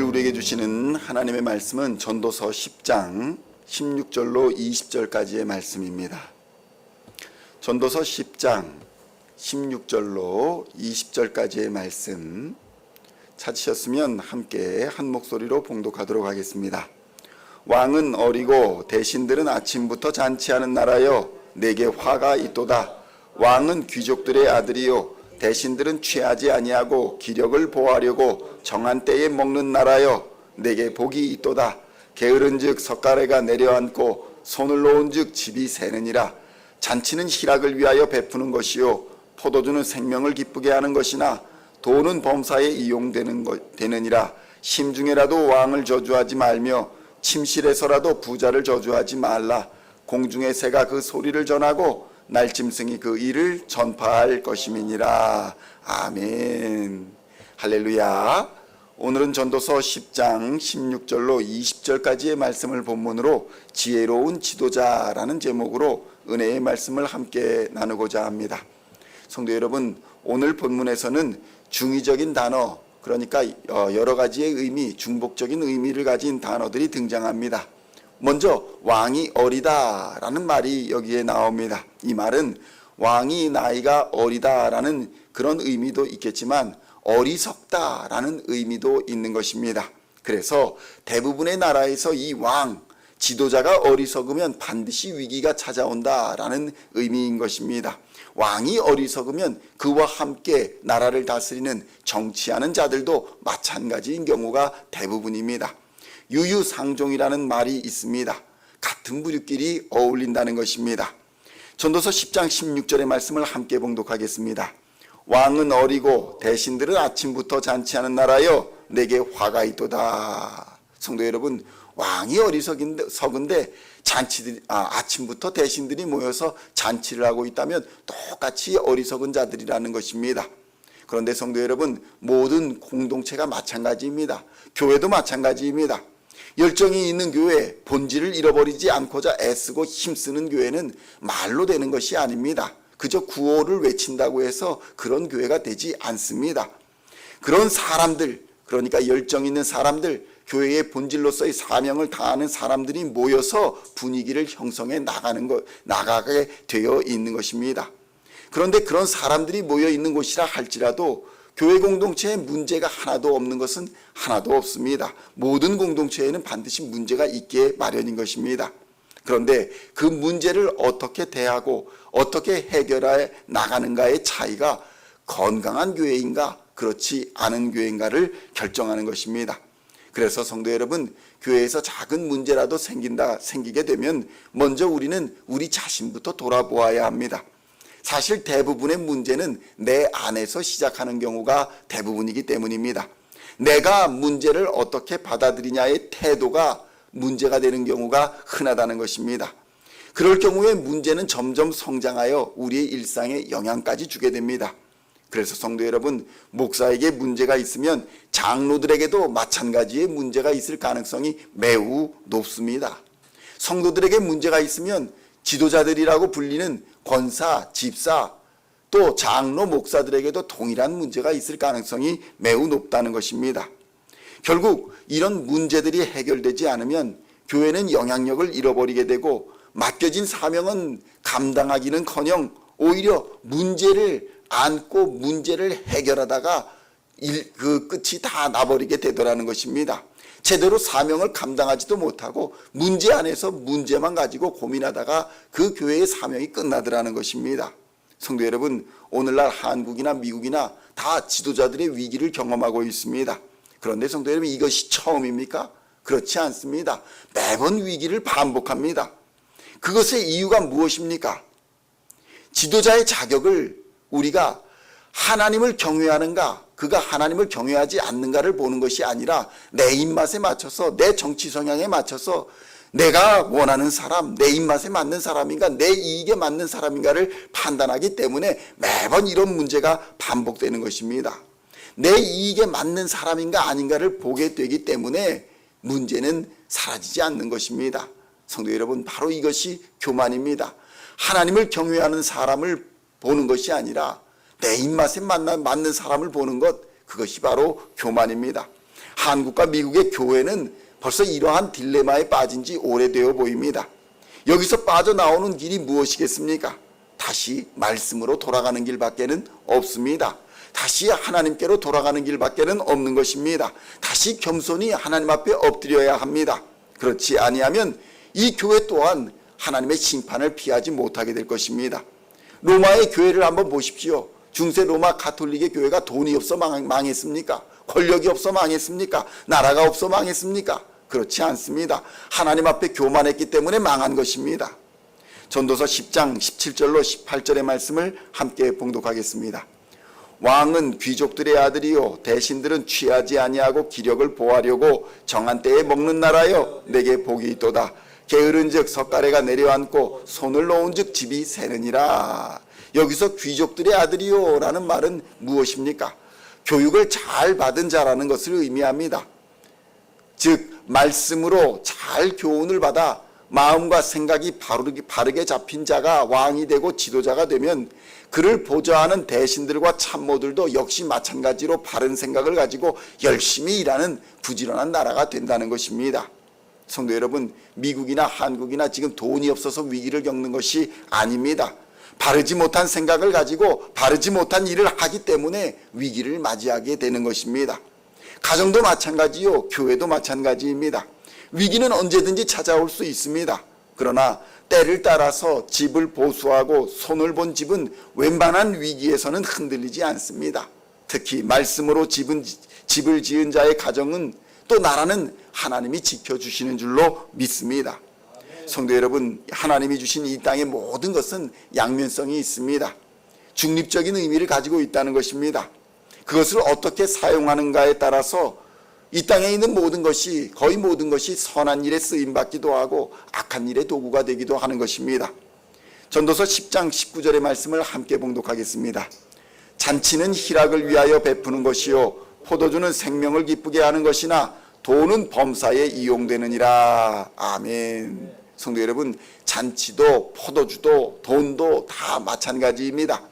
우리에게 주시는 하나님의 말씀은 전도서 10장 16절로 20절까지의 말씀입니다. 전도서 10장 16절로 20절까지의 말씀 찾으셨으면 함께 한 목소리로 봉독하도록 하겠습니다. 왕은 어리고 대신들은 아침부터 잔치하는 나라여 내게 화가 있도다. 왕은 귀족들의 아들이요 대신들은 취하지 아니하고 기력을 보하려고 정한 때에 먹는 나라여 내게 복이 있도다. 게으른즉 석가래가 내려앉고 손을 놓은즉 집이 새느니라. 잔치는 희락을 위하여 베푸는 것이요 포도주는 생명을 기쁘게 하는 것이나 돈은 범사에 이용되느니라. 심중에라도 왕을 저주하지 말며 침실에서라도 부자를 저주하지 말라. 공중의 새가 그 소리를 전하고 날짐승이 그 일을 전파할 것임이니라. 아멘. 할렐루야. 오늘은 전도서 10장 16절로 20절까지의 말씀을 본문으로 지혜로운 지도자라는 제목으로 은혜의 말씀을 함께 나누고자 합니다. 성도 여러분, 오늘 본문에서는 중의적인 단어, 그러니까 여러 가지의 의미, 중복적인 의미를 가진 단어들이 등장합니다. 먼저 왕이 어리다라는 말이 여기에 나옵니다. 이 말은 왕이 나이가 어리다라는 그런 의미도 있겠지만 어리석다라는 의미도 있는 것입니다. 그래서 대부분의 나라에서 이 왕, 지도자가 어리석으면 반드시 위기가 찾아온다라는 의미인 것입니다. 왕이 어리석으면 그와 함께 나라를 다스리는 정치하는 자들도 마찬가지인 경우가 대부분입니다. 유유상종이라는 말이 있습니다. 같은 부류끼리 어울린다는 것입니다. 전도서 10장 16절의 말씀을 함께 봉독하겠습니다. 왕은 어리고 대신들은 아침부터 잔치하는 나라여 내게 화가 있도다. 성도 여러분, 왕이 어리석은데 아침부터 대신들이 모여서 잔치를 하고 있다면 똑같이 어리석은 자들이라는 것입니다. 그런데 성도 여러분, 모든 공동체가 마찬가지입니다. 교회도 마찬가지입니다. 열정이 있는 교회, 본질을 잃어버리지 않고자 애쓰고 힘쓰는 교회는 말로 되는 것이 아닙니다. 그저 구호를 외친다고 해서 그런 교회가 되지 않습니다. 그런 사람들, 그러니까 열정 있는 사람들, 교회의 본질로서의 사명을 다하는 사람들이 모여서 분위기를 형성해 나가게 되어 있는 것입니다. 그런데 그런 사람들이 모여 있는 곳이라 할지라도 교회 공동체에 문제가 하나도 없는 것은 하나도 없습니다. 모든 공동체에는 반드시 문제가 있기에 마련인 것입니다. 그런데 그 문제를 어떻게 대하고 어떻게 해결해 나가는가의 차이가 건강한 교회인가 그렇지 않은 교회인가를 결정하는 것입니다. 그래서 성도 여러분, 교회에서 작은 문제라도 생기게 되면 먼저 우리는 우리 자신부터 돌아보아야 합니다. 사실 대부분의 문제는 내 안에서 시작하는 경우가 대부분이기 때문입니다. 내가 문제를 어떻게 받아들이냐의 태도가 문제가 되는 경우가 흔하다는 것입니다. 그럴 경우에 문제는 점점 성장하여 우리의 일상에 영향까지 주게 됩니다. 그래서 성도 여러분, 목사에게 문제가 있으면 장로들에게도 마찬가지의 문제가 있을 가능성이 매우 높습니다. 성도들에게 문제가 있으면 지도자들이라고 불리는 권사, 집사, 또 장로, 목사들에게도 동일한 문제가 있을 가능성이 매우 높다는 것입니다. 결국 이런 문제들이 해결되지 않으면 교회는 영향력을 잃어버리게 되고 맡겨진 사명은 감당하기는커녕 오히려 문제를 안고 문제를 해결하다가 그 끝이 다 나버리게 되더라는 것입니다. 제대로 사명을 감당하지도 못하고 문제 안에서 문제만 가지고 고민하다가 그 교회의 사명이 끝나더라는 것입니다. 성도 여러분, 오늘날 한국이나 미국이나 다 지도자들의 위기를 경험하고 있습니다. 그런데 성도 여러분, 이것이 처음입니까? 그렇지 않습니다. 매번 위기를 반복합니다. 그것의 이유가 무엇입니까? 지도자의 자격을 우리가 하나님을 경외하는가, 그가 하나님을 경외하지 않는가를 보는 것이 아니라 내 입맛에 맞춰서, 내 정치 성향에 맞춰서 내가 원하는 사람, 내 입맛에 맞는 사람인가, 내 이익에 맞는 사람인가를 판단하기 때문에 매번 이런 문제가 반복되는 것입니다. 내 이익에 맞는 사람인가 아닌가를 보게 되기 때문에 문제는 사라지지 않는 것입니다. 성도 여러분, 바로 이것이 교만입니다. 하나님을 경외하는 사람을 보는 것이 아니라 내 입맛에 맞는 사람을 보는 것, 그것이 바로 교만입니다. 한국과 미국의 교회는 벌써 이러한 딜레마에 빠진 지 오래되어 보입니다. 여기서 빠져나오는 길이 무엇이겠습니까? 다시 말씀으로 돌아가는 길밖에는 없습니다. 다시 하나님께로 돌아가는 길밖에는 없는 것입니다. 다시 겸손히 하나님 앞에 엎드려야 합니다. 그렇지 아니하면 이 교회 또한 하나님의 심판을 피하지 못하게 될 것입니다. 로마의 교회를 한번 보십시오. 중세 로마 가톨릭의 교회가 돈이 없어 망했습니까? 권력이 없어 망했습니까? 나라가 없어 망했습니까? 그렇지 않습니다. 하나님 앞에 교만했기 때문에 망한 것입니다. 전도서 10장 17절로 18절의 말씀을 함께 봉독하겠습니다. 왕은 귀족들의 아들이요 대신들은 취하지 아니하고 기력을 보하려고 정한 때에 먹는 나라여 내게 복이 있도다. 게으른즉 석가래가 내려앉고 손을 놓은즉 집이 새느니라. 여기서 귀족들의 아들이요 라는 말은 무엇입니까? 교육을 잘 받은 자라는 것을 의미합니다. 즉 말씀으로 잘 교훈을 받아 마음과 생각이 바르게 잡힌 자가 왕이 되고 지도자가 되면 그를 보좌하는 대신들과 참모들도 역시 마찬가지로 바른 생각을 가지고 열심히 일하는 부지런한 나라가 된다는 것입니다. 성도 여러분, 미국이나 한국이나 지금 돈이 없어서 위기를 겪는 것이 아닙니다. 바르지 못한 생각을 가지고 바르지 못한 일을 하기 때문에 위기를 맞이하게 되는 것입니다. 가정도 마찬가지요, 교회도 마찬가지입니다. 위기는 언제든지 찾아올 수 있습니다. 그러나 때를 따라서 집을 보수하고 손을 본 집은 웬만한 위기에서는 흔들리지 않습니다. 특히 말씀으로 집을 지은 자의 가정은 또 나라는 하나님이 지켜주시는 줄로 믿습니다. 성도 여러분, 하나님이 주신 이 땅의 모든 것은 양면성이 있습니다. 중립적인 의미를 가지고 있다는 것입니다. 그것을 어떻게 사용하는가에 따라서 이 땅에 있는 모든 것이, 거의 모든 것이 선한 일에 쓰임받기도 하고 악한 일의 도구가 되기도 하는 것입니다. 전도서 10장 19절의 말씀을 함께 봉독하겠습니다. 잔치는 희락을 위하여 베푸는 것이요 포도주는 생명을 기쁘게 하는 것이나 돈은 범사에 이용되느니라. 아멘. 성도 여러분, 잔치도 포도주도 돈도 다 마찬가지입니다.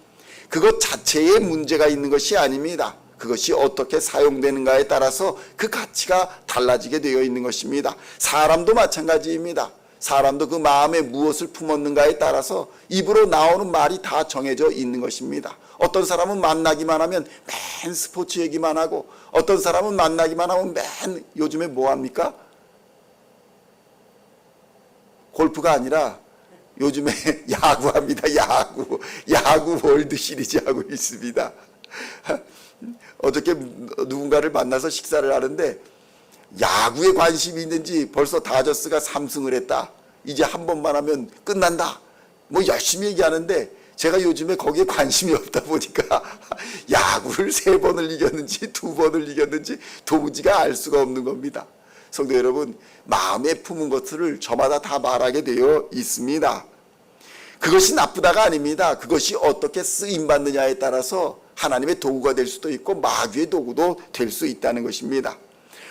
그것 자체에 문제가 있는 것이 아닙니다. 그것이 어떻게 사용되는가에 따라서 그 가치가 달라지게 되어 있는 것입니다. 사람도 마찬가지입니다. 사람도 그 마음에 무엇을 품었는가에 따라서 입으로 나오는 말이 다 정해져 있는 것입니다. 어떤 사람은 만나기만 하면 맨 스포츠 얘기만 하고, 어떤 사람은 만나기만 하면 맨 요즘에 뭐 합니까? 골프가 아니라 요즘에 야구합니다. 야구 월드 시리즈 하고 있습니다. 어저께 누군가를 만나서 식사를 하는데 야구에 관심이 있는지 벌써 다저스가 3승을 했다. 이제 한 번만 하면 끝난다. 뭐 열심히 얘기하는데 제가 요즘에 거기에 관심이 없다 보니까 야구를 3번을 이겼는지 2번을 이겼는지 도무지가 알 수가 없는 겁니다. 성도 여러분, 마음에 품은 것들을 저마다 다 말하게 되어 있습니다. 그것이 나쁘다가 아닙니다. 그것이 어떻게 쓰임받느냐에 따라서 하나님의 도구가 될 수도 있고 마귀의 도구도 될 수 있다는 것입니다.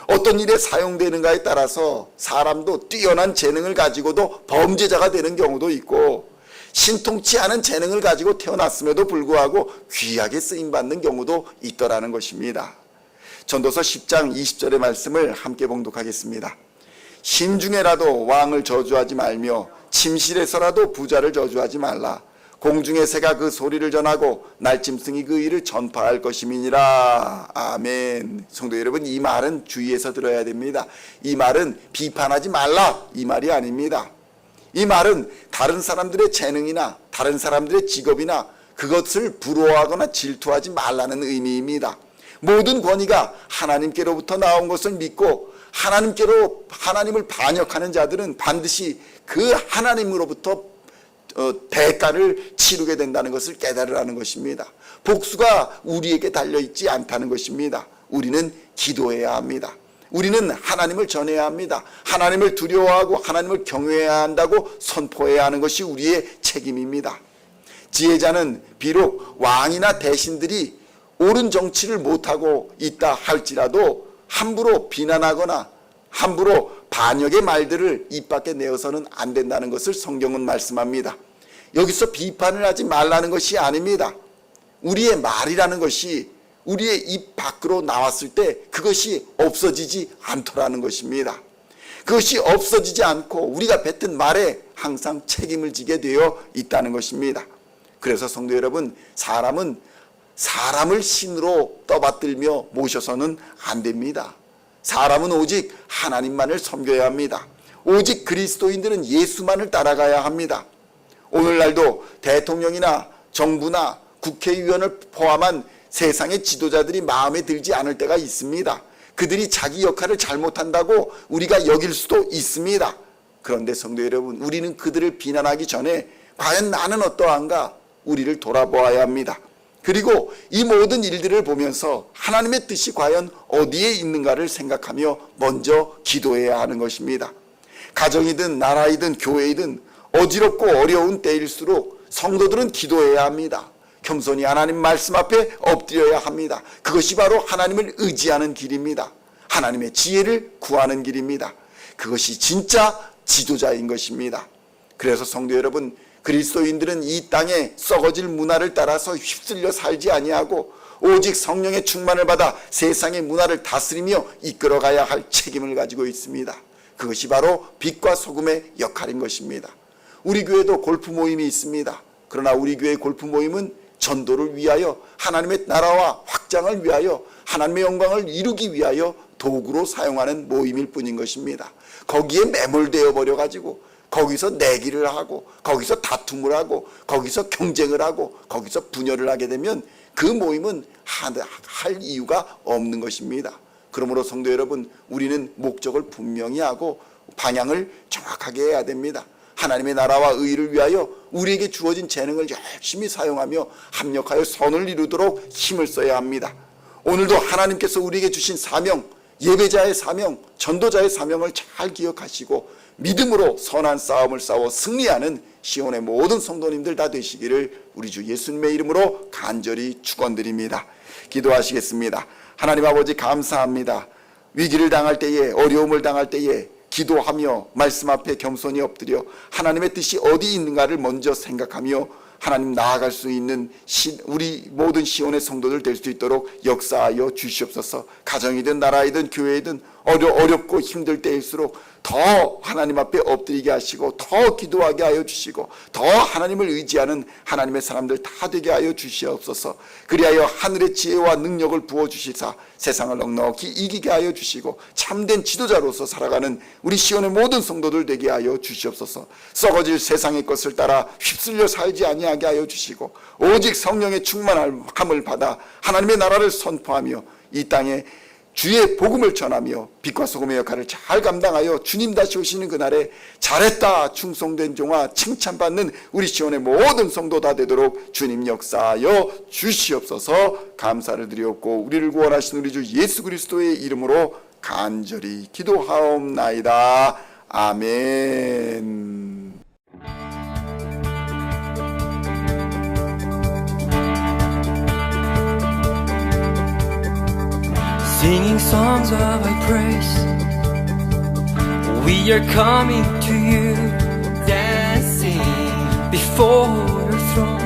어떤 일에 사용되는가에 따라서 사람도 뛰어난 재능을 가지고도 범죄자가 되는 경우도 있고, 신통치 않은 재능을 가지고 태어났음에도 불구하고 귀하게 쓰임받는 경우도 있더라는 것입니다. 전도서 10장 20절의 말씀을 함께 봉독하겠습니다. 심중에라도 왕을 저주하지 말며 침실에서라도 부자를 저주하지 말라. 공중의 새가 그 소리를 전하고 날짐승이 그 일을 전파할 것임이니라. 아멘. 성도 여러분, 이 말은 주의해서 들어야 됩니다. 이 말은 비판하지 말라, 이 말이 아닙니다. 이 말은 다른 사람들의 재능이나 다른 사람들의 직업이나 그것을 부러워하거나 질투하지 말라는 의미입니다. 모든 권위가 하나님께로부터 나온 것을 믿고 하나님을 반역하는 자들은 반드시 그 하나님으로부터 대가를 치르게 된다는 것을 깨달으라는 것입니다. 복수가 우리에게 달려있지 않다는 것입니다. 우리는 기도해야 합니다. 우리는 하나님을 전해야 합니다. 하나님을 두려워하고 하나님을 경외해야 한다고 선포해야 하는 것이 우리의 책임입니다. 지혜자는 비록 왕이나 대신들이 옳은 정치를 못하고 있다 할지라도 함부로 비난하거나 함부로 반역의 말들을 입 밖에 내어서는 안 된다는 것을 성경은 말씀합니다. 여기서 비판을 하지 말라는 것이 아닙니다. 우리의 말이라는 것이 우리의 입 밖으로 나왔을 때 그것이 없어지지 않더라는 것입니다. 그것이 없어지지 않고 우리가 뱉은 말에 항상 책임을 지게 되어 있다는 것입니다. 그래서 성도 여러분, 사람은 사람을 신으로 떠받들며 모셔서는 안 됩니다. 사람은 오직 하나님만을 섬겨야 합니다. 오직 그리스도인들은 예수만을 따라가야 합니다. 오늘날도 대통령이나 정부나 국회의원을 포함한 세상의 지도자들이 마음에 들지 않을 때가 있습니다. 그들이 자기 역할을 잘못한다고 우리가 여길 수도 있습니다. 그런데 성도 여러분, 우리는 그들을 비난하기 전에 과연 나는 어떠한가 우리를 돌아보아야 합니다. 그리고 이 모든 일들을 보면서 하나님의 뜻이 과연 어디에 있는가를 생각하며 먼저 기도해야 하는 것입니다. 가정이든 나라이든 교회이든 어지럽고 어려운 때일수록 성도들은 기도해야 합니다. 겸손히 하나님 말씀 앞에 엎드려야 합니다. 그것이 바로 하나님을 의지하는 길입니다. 하나님의 지혜를 구하는 길입니다. 그것이 진짜 지도자인 것입니다. 그래서 성도 여러분, 그리스도인들은 이 땅에 썩어질 문화를 따라서 휩쓸려 살지 아니하고 오직 성령의 충만을 받아 세상의 문화를 다스리며 이끌어가야 할 책임을 가지고 있습니다. 그것이 바로 빛과 소금의 역할인 것입니다. 우리 교회도 골프 모임이 있습니다. 그러나 우리 교회 골프 모임은 전도를 위하여, 하나님의 나라와 확장을 위하여, 하나님의 영광을 이루기 위하여 도구로 사용하는 모임일 뿐인 것입니다. 거기에 매몰되어 버려가지고 거기서 내기를 하고 거기서 다툼을 하고 거기서 경쟁을 하고 거기서 분열을 하게 되면 그 모임은 할 이유가 없는 것입니다. 그러므로 성도 여러분, 우리는 목적을 분명히 하고 방향을 정확하게 해야 됩니다. 하나님의 나라와 의를 위하여 우리에게 주어진 재능을 열심히 사용하며 합력하여 선을 이루도록 힘을 써야 합니다. 오늘도 하나님께서 우리에게 주신 사명, 예배자의 사명, 전도자의 사명을 잘 기억하시고 믿음으로 선한 싸움을 싸워 승리하는 시온의 모든 성도님들 다 되시기를 우리 주 예수님의 이름으로 간절히 축원드립니다. 기도하시겠습니다. 하나님 아버지, 감사합니다. 위기를 당할 때에, 어려움을 당할 때에 기도하며 말씀 앞에 겸손히 엎드려 하나님의 뜻이 어디 있는가를 먼저 생각하며 하나님 나아갈 수 있는 우리 모든 시온의 성도들 될 수 있도록 역사하여 주시옵소서. 가정이든 나라이든 교회이든 어렵고 힘들 때일수록 더 하나님 앞에 엎드리게 하시고 더 기도하게 하여 주시고 더 하나님을 의지하는 하나님의 사람들 다 되게 하여 주시옵소서. 그리하여 하늘의 지혜와 능력을 부어주시사 세상을 넉넉히 이기게 하여 주시고 참된 지도자로서 살아가는 우리 시온의 모든 성도들 되게 하여 주시옵소서. 썩어질 세상의 것을 따라 휩쓸려 살지 아니하게 하여 주시고 오직 성령의 충만함을 받아 하나님의 나라를 선포하며 이 땅에 주의 복음을 전하며 빛과 소금의 역할을 잘 감당하여 주님 다시 오시는 그날에 잘했다 충성된 종아 칭찬받는 우리 시온의 모든 성도 다 되도록 주님 역사하여 주시옵소서. 감사를 드리옵고 우리를 구원하신 우리 주 예수 그리스도의 이름으로 간절히 기도하옵나이다. 아멘. Singing songs of thy praise, we are coming to you, dancing before your throne.